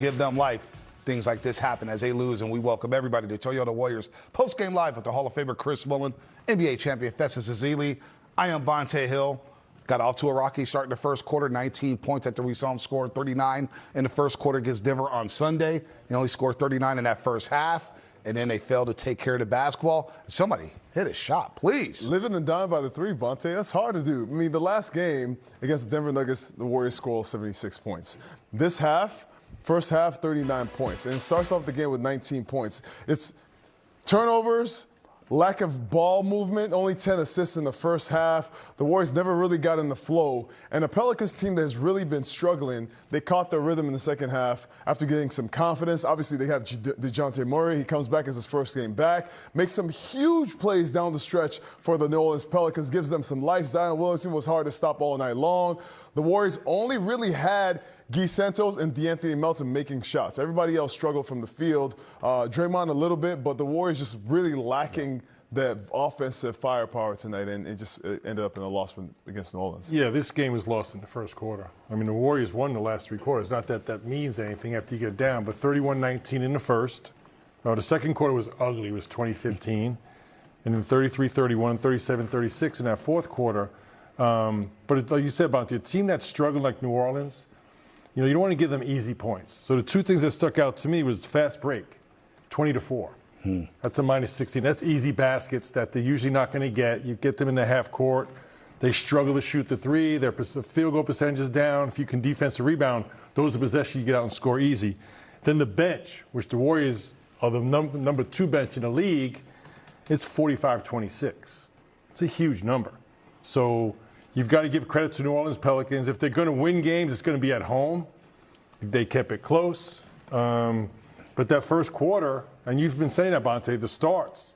give them life. Things like this happen as they lose, and we welcome everybody to Toyota Warriors post-game live with the Hall of Famer Chris Mullin, NBA champion Festus Ezeli. I am Bonte Hill. Got off to a rocky start in the first quarter, 19 points after we saw him score 39 in the first quarter against Denver on Sunday. He only scored 39 in that first half, and then they failed to take care of the basketball. Somebody hit a shot, please. Living and dying by the three, Bonte. That's hard to do. I mean, the last game against the Denver Nuggets, the Warriors scored 76 points. This half, first half, 39 points. And it starts off the game with 19 points. It's turnovers, lack of ball movement, only 10 assists in the first half. The Warriors never really got in the flow. And the Pelicans team that has really been struggling, they caught their rhythm in the second half after getting some confidence. Obviously, they have DeJounte Murray. He comes back as his first game back, makes some huge plays down the stretch for the New Orleans Pelicans, gives them some life. Zion Williamson was hard to stop all night long. The Warriors only really had Guy Santos and DeAnthony Melton making shots. Everybody else struggled from the field. Draymond a little bit, but the Warriors just really lacking that offensive firepower tonight, and it ended up in a loss against New Orleans. Yeah, this game was lost in the first quarter. I mean, the Warriors won the last three quarters. Not that that means anything after you get down, but 31-19 in the first. The second quarter was ugly. It was 20-15. And then 33-31, 37-36 in that fourth quarter. But like you said about a team that's struggling like New Orleans, you don't want to give them easy points. So the two things that stuck out to me was fast break, 20-4. That's a -16. That's easy baskets that they're usually not going to get. You get them in the half court. They struggle to shoot the three. Their field goal percentage is down. If you can defensive rebound, those are possessions you get out and score easy. Then the bench, which the Warriors are the number 2 bench in the league, it's 45-26. It's a huge number. So you've got to give credit to New Orleans Pelicans. If they're going to win games, it's going to be at home. They kept it close. But that first quarter, and you've been saying that, Bonte, the starts,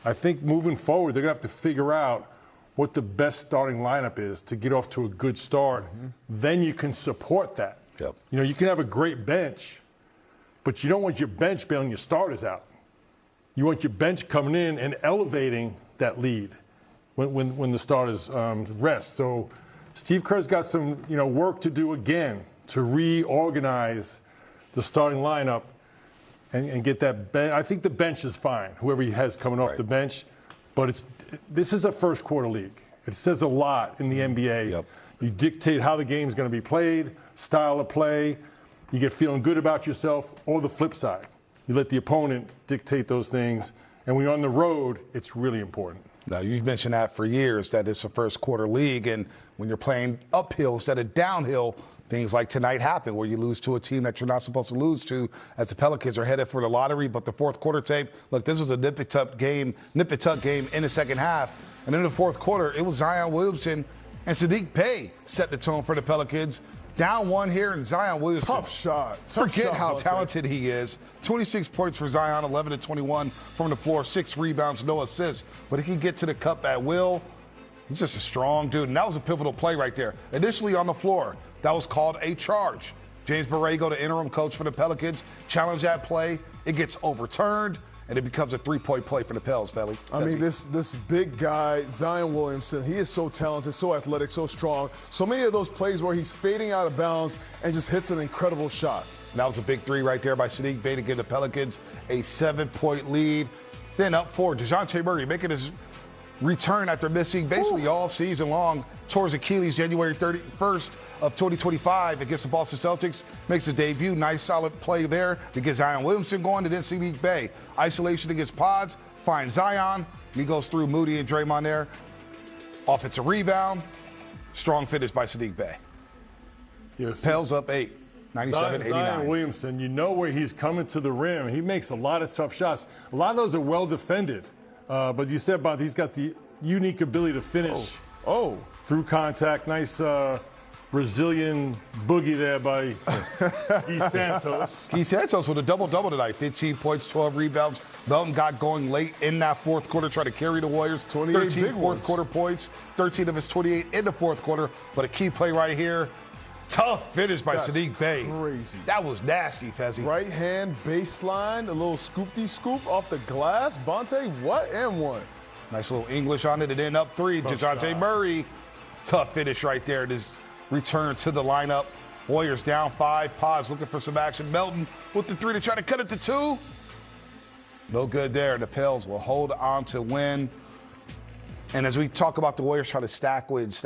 I think moving forward, they're going to have to figure out what the best starting lineup is to get off to a good start. Then you can support that. Yep. You can have a great bench, but you don't want your bench bailing your starters out. You want your bench coming in and elevating that lead when the starters rest. So Steve Kerr's got some work to do again to reorganize the starting lineup and get that bench. I think the bench is fine, whoever he has coming off the bench. But this is a first quarter league. It says a lot in the NBA. Yep. You dictate how the game's going to be played, style of play. You get feeling good about yourself, or the flip side. You let the opponent dictate those things. And when you're on the road, it's really important. Now, you've mentioned that for years, that it's a first quarter league. And when you're playing uphill instead of downhill, things like tonight happen where you lose to a team that you're not supposed to lose to, as the Pelicans are headed for the lottery. But the fourth quarter tape, look, this was a nip-it-tuck game in the second half. And in the fourth quarter, it was Zion Williamson and Saddiq Bey set the tone for the Pelicans. Down one here, and Zion Williamson. Tough shot. Forget how talented he is. 26 points for Zion, 11-21 from the floor, 6 rebounds, no assists. But he can get to the cup at will. He's just a strong dude. And that was a pivotal play right there. Initially on the floor, that was called a charge. James Borrego, the interim coach for the Pelicans, challenged that play. It gets overturned, and it becomes a 3-point play for the Pels, Felly. I mean, this big guy, Zion Williamson, he is so talented, so athletic, so strong. So many of those plays where he's fading out of bounds and just hits an incredible shot. And that was a big 3 right there by Saddiq Bey to give the Pelicans a 7-point lead. Then up 4, DeJounte Murray making his return after missing basically all season long. Tore his Achilles January 31st of 2025 against the Boston Celtics. Makes a debut. Nice, solid play there to get Zion Williamson going. And then Saddiq Bey. Isolation against Pods. Finds Zion. He goes through Moody and Draymond there. Offensive rebound. Strong finish by Saddiq Bey. Yes. Pels up 8. 97-89. Zion Williamson, you know where he's coming to the rim. He makes a lot of tough shots. A lot of those are well defended. But you said about he's got the unique ability to finish through contact. Nice Brazilian boogie there by Guy Santos. Guy Santos with a double-double tonight. 15 points, 12 rebounds. Melton got going late in that fourth quarter, trying to carry the Warriors. 13 fourth quarter points, 13 of his 28 in the fourth quarter. But a key play right here. Tough finish by Saddiq Bey. Crazy. That was nasty, Fezzi. Right hand baseline, a little scoop off the glass. Bonte, what and one? Nice little English on it, and then up 3. DeJounte Murray. Tough finish right there. This return to the lineup. Warriors down 5. Paz looking for some action. Melton with the 3 to try to cut it to 2. No good there. The Pels will hold on to win. And as we talk about the Warriors try to stack wins,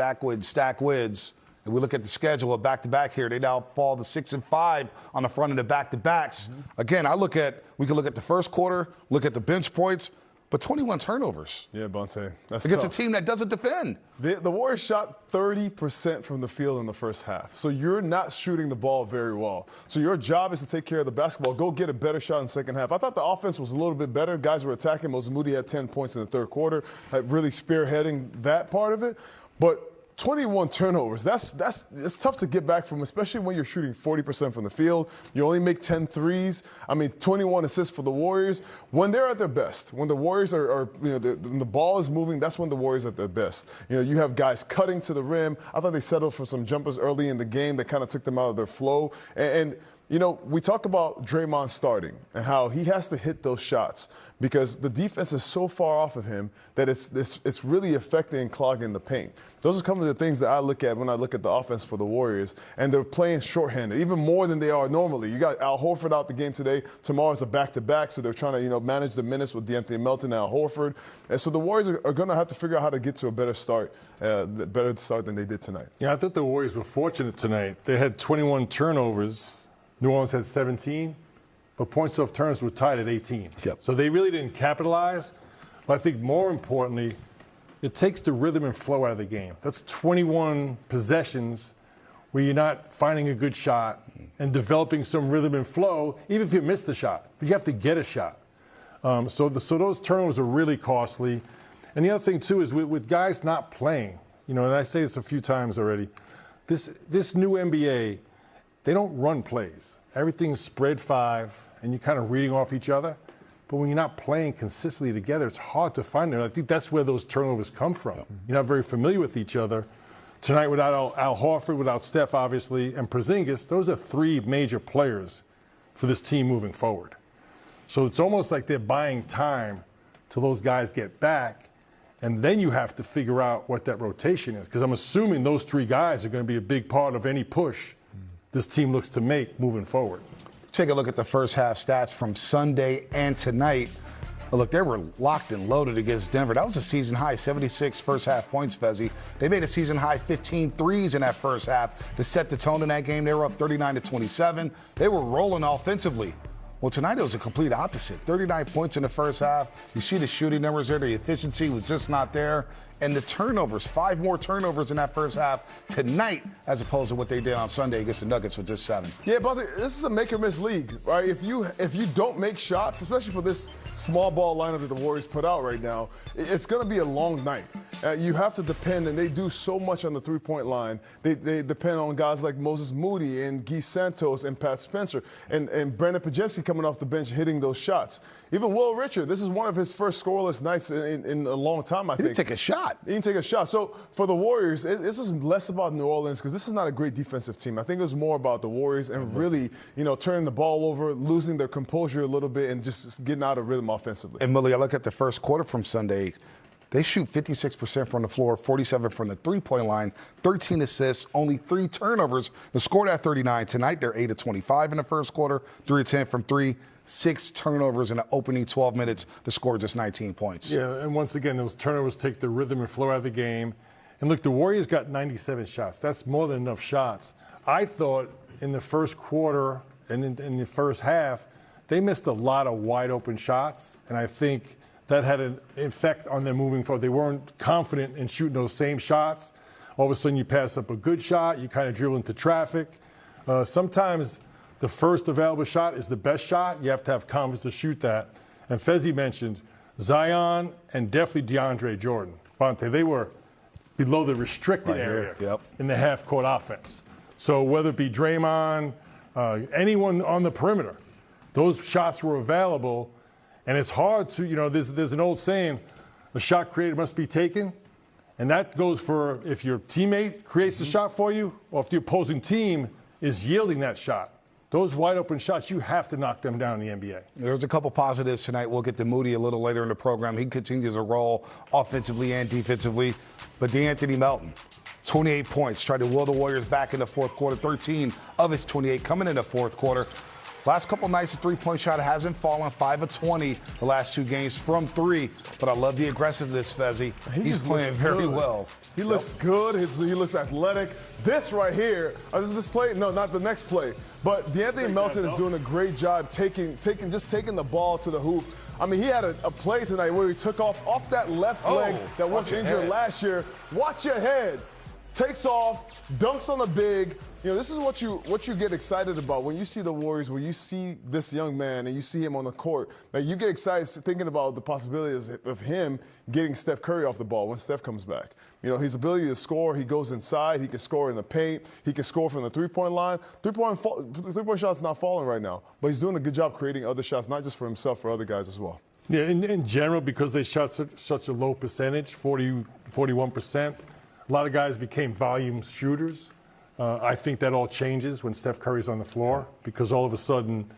and we look at the schedule of back-to-back here, they now fall to 6 and 5 on the front of the back-to-backs. Again, we can look at the first quarter, look at the bench points, but 21 turnovers. Yeah, Bonte. That's against tough. A team that doesn't defend. The Warriors shot 30% from the field in the first half. So you're not shooting the ball very well. So your job is to take care of the basketball. Go get a better shot in the second half. I thought the offense was a little bit better. Guys were attacking. Moses Moody had 10 points in the third quarter, really spearheading that part of it. But 21 turnovers, it's tough to get back from, especially when you're shooting 40% from the field. You only make 10 threes. 21 assists for the Warriors. When they're at their best, when the Warriors when the ball is moving, that's when the Warriors are at their best. You have guys cutting to the rim. I thought they settled for some jumpers early in the game that kind of took them out of their flow. And we talk about Draymond starting and how he has to hit those shots because the defense is so far off of him that it's really affecting and clogging the paint. Those are some of the things that I look at when I look at the offense for the Warriors, and they're playing shorthanded, even more than they are normally. You got Al Horford out the game today. Tomorrow's a back-to-back, so they're trying to manage the minutes with DeAnthony Melton and Al Horford. And so the Warriors are going to have to figure out how to get to a better start than they did tonight. Yeah, I thought the Warriors were fortunate tonight. They had 21 turnovers. New Orleans had 17, but points off turns were tied at 18. Yep. So they really didn't capitalize. But I think more importantly, it takes the rhythm and flow out of the game. That's 21 possessions where you're not finding a good shot and developing some rhythm and flow, even if you miss the shot. But you have to get a shot. So those turnovers are really costly. And the other thing, too, is with guys not playing, and I say this a few times already, this new NBA, they don't run plays. Everything's spread 5, and you're kind of reading off each other. But when you're not playing consistently together, it's hard to find them. I think that's where those turnovers come from. You're not very familiar with each other. Tonight, without Al Horford, without Steph, obviously, and Porzingis, those are 3 major players for this team moving forward. So it's almost like they're buying time till those guys get back, and then you have to figure out what that rotation is. Because I'm assuming those 3 guys are going to be a big part of any push this team looks to make moving forward. Take a look at the first half stats from Sunday and tonight. Look, they were locked and loaded against Denver. That was a season high, 76 first half points, Fezzi. They made a season high 15 threes in that first half to set the tone in that game. They were up 39-27. They were rolling offensively. Well, tonight it was a complete opposite. 39 points in the first half. You see the shooting numbers there. The efficiency was just not there. And the turnovers, 5 more turnovers in that first half tonight as opposed to what they did on Sunday against the Nuggets with just 7. Yeah, but this is a make-or-miss league, right? If you don't make shots, especially for this small ball lineup that the Warriors put out right now, it's going to be a long night. You have to depend, and they do so much on the three-point line. They depend on guys like Moses Moody and Guy Santos and Pat Spencer and Brandon Podziemski coming off the bench hitting those shots. Even Will Richard, this is one of his first scoreless nights in a long time, I think. He didn't take a shot. He didn't take a shot. So for the Warriors, this is less about New Orleans because this is not a great defensive team. I think it was more about the Warriors and really, turning the ball over, losing their composure a little bit, and just getting out of rhythm offensively. And Millie, I look at the first quarter from Sunday. They shoot 56% from the floor, 47% from the three-point line, 13 assists, only 3 turnovers. They scored at 39. Tonight, they're 8 of 25 in the first quarter, 3 of 10 from 3, 6 turnovers in the opening 12 minutes to score just 19 points. Yeah, and once again, those turnovers take the rhythm and flow out of the game. And look, the Warriors got 97 shots. That's more than enough shots. I thought in the first quarter and in the first half, they missed a lot of wide-open shots, and I think that had an effect on them moving forward. They weren't confident in shooting those same shots. All of a sudden, you pass up a good shot, you kind of dribble into traffic. Sometimes the first available shot is the best shot. You have to have confidence to shoot that. And Fezzi mentioned Zion and definitely DeAndre Jordan. Bonte, they were below the restricted area in the half-court offense. So whether it be Draymond, anyone on the perimeter, those shots were available. And it's hard to, there's an old saying, a shot created must be taken. And that goes for if your teammate creates the shot for you or if the opposing team is yielding that shot. those wide open shots, you have to knock them down in the NBA. There's a couple positives tonight. We'll get to Moody a little later in the program. He continues to roll offensively and defensively. But DeAnthony Melton, 28 points, tried to will the Warriors back in the fourth quarter. 13 of his 28 coming in the fourth quarter. Last couple nights, the three-point shot hasn't fallen. 5 of 20 the last 2 games from 3. But I love the aggressiveness, Fezzi. He's playing very well. He looks good. He looks athletic. This right here, is this play? No, not the next play. But DeAnthony Melton is doing a great job taking the ball to the hoop. I mean, he had a play tonight where he took off that left leg that was injured last year. Watch your head. Takes off, dunks on the big. You know, this is what you get excited about when you see the Warriors, when you see this young man and you see him on the court. Like, you get excited thinking about the possibilities of him getting Steph Curry off the ball when Steph comes back. You know, his ability to score, he goes inside, he can score in the paint, he can score from the three-point line. Three-point shot's not falling right now, but he's doing a good job creating other shots, not just for himself, for other guys as well. Yeah, in general, because they shot such a low percentage, 41%, a lot of guys became volume shooters. I think that all changes when Steph Curry's on the floor, because all of a sudden,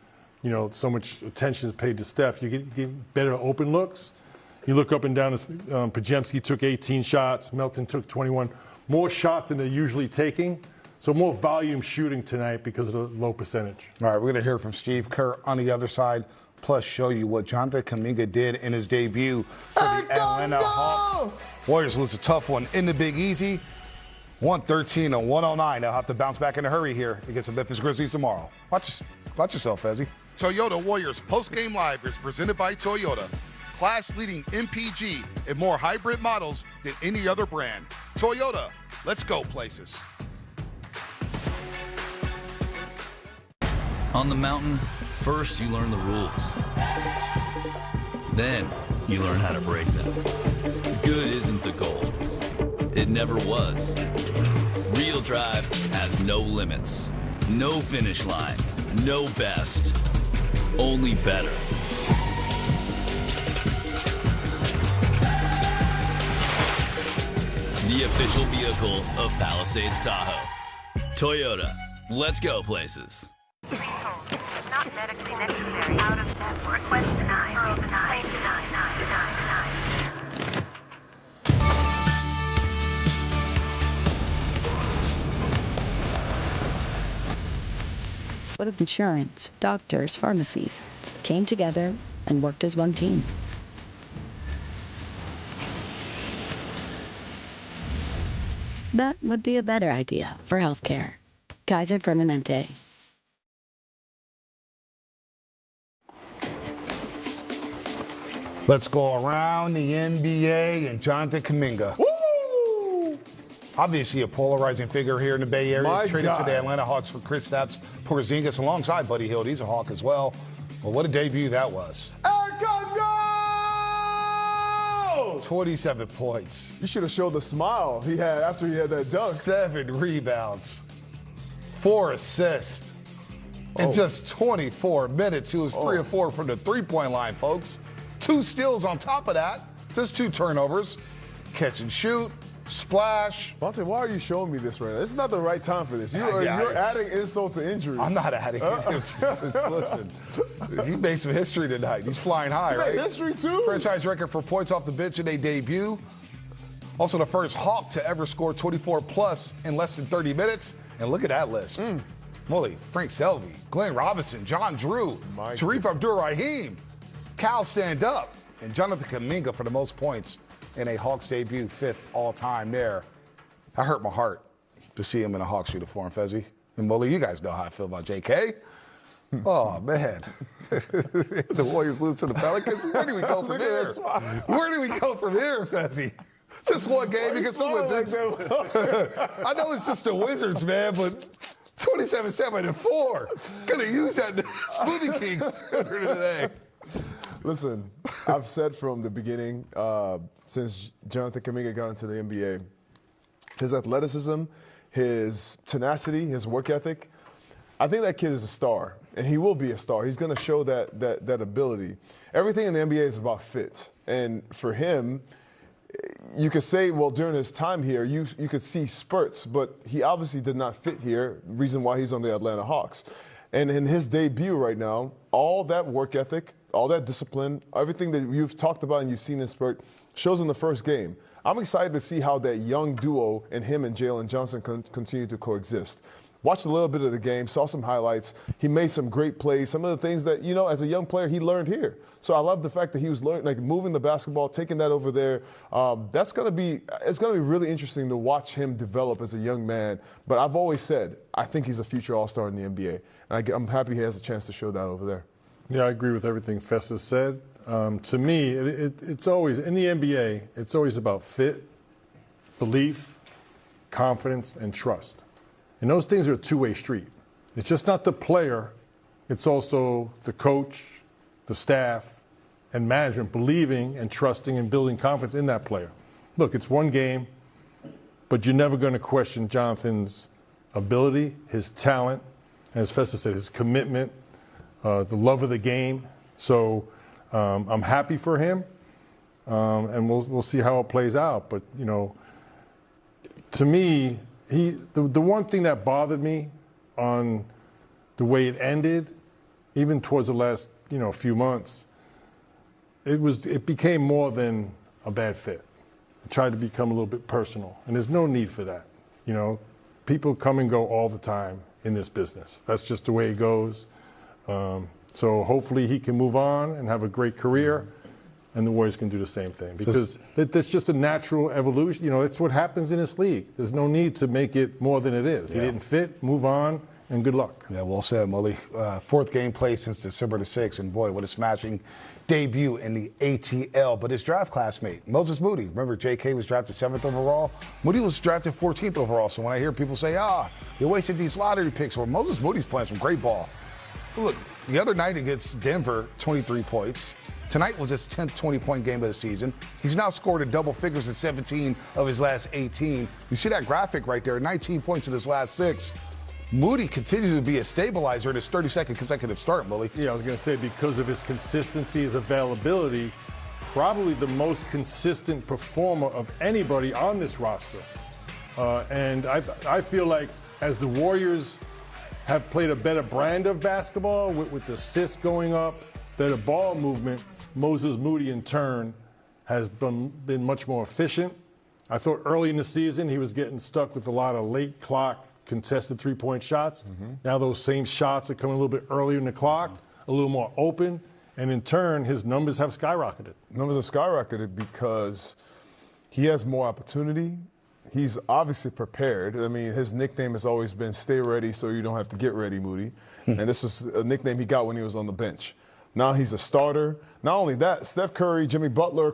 you know, so much attention is paid to Steph. You get better open looks. You look up and down. Podziemski took 18 shots. Melton took 21. More shots than they're usually taking. So more volume shooting tonight because of the low percentage. All right, we're going to hear from Steve Kerr on the other side, plus show you what Jonathan Kuminga did in his debut for the Atlanta Hawks. Warriors lose a tough one in the Big Easy. 113 and 109. They'll have to bounce back in a hurry here against the Memphis Grizzlies tomorrow. Watch yourself, Fezzi. Toyota Warriors Postgame Live is presented by Toyota. Class-leading MPG and more hybrid models than any other brand. Toyota, let's go places. On the mountain, first you learn the rules. Then you learn how to break them. Good isn't the goal. It never was. Real drive has no limits, no finish line, no best, only better. The official vehicle of Palisades Tahoe. Toyota, let's go places. Not medically necessary. Out of network. Request denied. Denied. What if insurance, doctors, pharmacies came together and worked as one team? That would be a better idea for healthcare. Kaiser Permanente. Let's go around the NBA and Jonathan Kuminga. Woo! Obviously a polarizing figure here in the Bay Area. Traded to the Atlanta Hawks for Kristaps Porzingis alongside Buddy Hield. He's a Hawk as well. Well, what a debut that was. 27 points. You should have showed the smile he had after he had that dunk. 7 rebounds. 4 assists. In just 24 minutes, he was 3 of 4 from the three-point line, folks. 2 steals on top of that. Just 2 turnovers. Catch and shoot. Splash. Bonte, why are you showing me this right now? This is not the right time for this. You're adding insult to injury. I'm not adding Listen, he made some history tonight. He's flying high, right? History, too. Franchise record for points off the bench in a debut. Also the first Hawk to ever score 24-plus in less than 30 minutes. And look at that list. Molly, Frank Selvey, Glenn Robinson, John Drew, Sharif Abdur-Rahim, Cal Stand Up, and Jonathan Kuminga for the most points in a Hawks debut, 5th all-time there. That hurt my heart to see him in a Hawks uniform, Fezzi. And Molly, you guys know how I feel about JK. Oh, man. The Warriors lose to the Pelicans. Where do we go from here? Where do we go from here, Fezzi? Just one game against the Wizards. I know it's just the Wizards, man, but 27-7-4. Could have used that Smoothie King sooner today. Listen, I've said from the beginning, since Jonathan Kuminga got into the NBA, his athleticism, his tenacity, his work ethic, I think that kid is a star, and he will be a star. He's going to show that ability. Everything in the NBA is about fit, and for him, you could say, well, during his time here, you could see spurts, but he obviously did not fit here, reason why he's on the Atlanta Hawks. And in his debut right now, all that work ethic, all that discipline, everything that you've talked about and you've seen in spurt shows in the first game. I'm excited to see how that young duo and him and Jalen Johnson continue to coexist. Watched a little bit of the game, saw some highlights. He made some great plays, some of the things that, you know, as a young player, he learned here. So I love the fact that he was moving the basketball, taking that over there. It's going to be really interesting to watch him develop as a young man. But I've always said, I think he's a future All-Star in the NBA. And I'm happy he has a chance to show that over there. Yeah, I agree with everything Festus said. To me, it's always, in the NBA, it's always about fit, belief, confidence, and trust. And those things are a two-way street. It's just not the player, it's also the coach, the staff, and management believing and trusting and building confidence in that player. Look, it's one game, but you're never going to question Jonathan's ability, his talent, and as Festus said, his commitment, the love of the game. So I'm happy for him, and we'll see how it plays out. But, you know, to me, the one thing that bothered me on the way it ended, even towards the last, few months, it became more than a bad fit. It tried to become a little bit personal, and there's no need for that. People come and go all the time in this business. That's just the way it goes. So hopefully he can move on and have a great career, and the Warriors can do the same thing, because that's just a natural evolution. It's what happens in this league. There's no need to make it more than it is. Yeah. He didn't fit, move on, and good luck. Yeah, well said, Mully. Fourth game played since December the 6th, and boy, what a smashing debut in the ATL. But his draft classmate, Moses Moody, remember J.K. was drafted 7th overall? Moody was drafted 14th overall. So when I hear people say, you wasted these lottery picks, well, Moses Moody's playing some great ball. Look, the other night against Denver, 23 points. Tonight was his 10th 20-point game of the season. He's now scored in double figures in 17 of his last 18. You see that graphic right there, 19 points in his last 6. Moody continues to be a stabilizer in his 32nd consecutive start, Mully. Yeah, I was going to say, because of his consistency, his availability, probably the most consistent performer of anybody on this roster. And I feel like as the Warriors have played a better brand of basketball with assists going up, better ball movement, Moses Moody in turn has been much more efficient. I thought early in the season he was getting stuck with a lot of late clock contested three-point shots. Mm-hmm. Now those same shots are coming a little bit earlier in the clock, a little more open, and in turn his numbers have skyrocketed. Numbers have skyrocketed because he has more opportunity. He's obviously prepared. I mean, his nickname has always been "Stay ready so you don't have to get ready, Moody." And this was a nickname he got when he was on the bench. Now he's a starter. Not only that, Steph Curry, Jimmy Butler,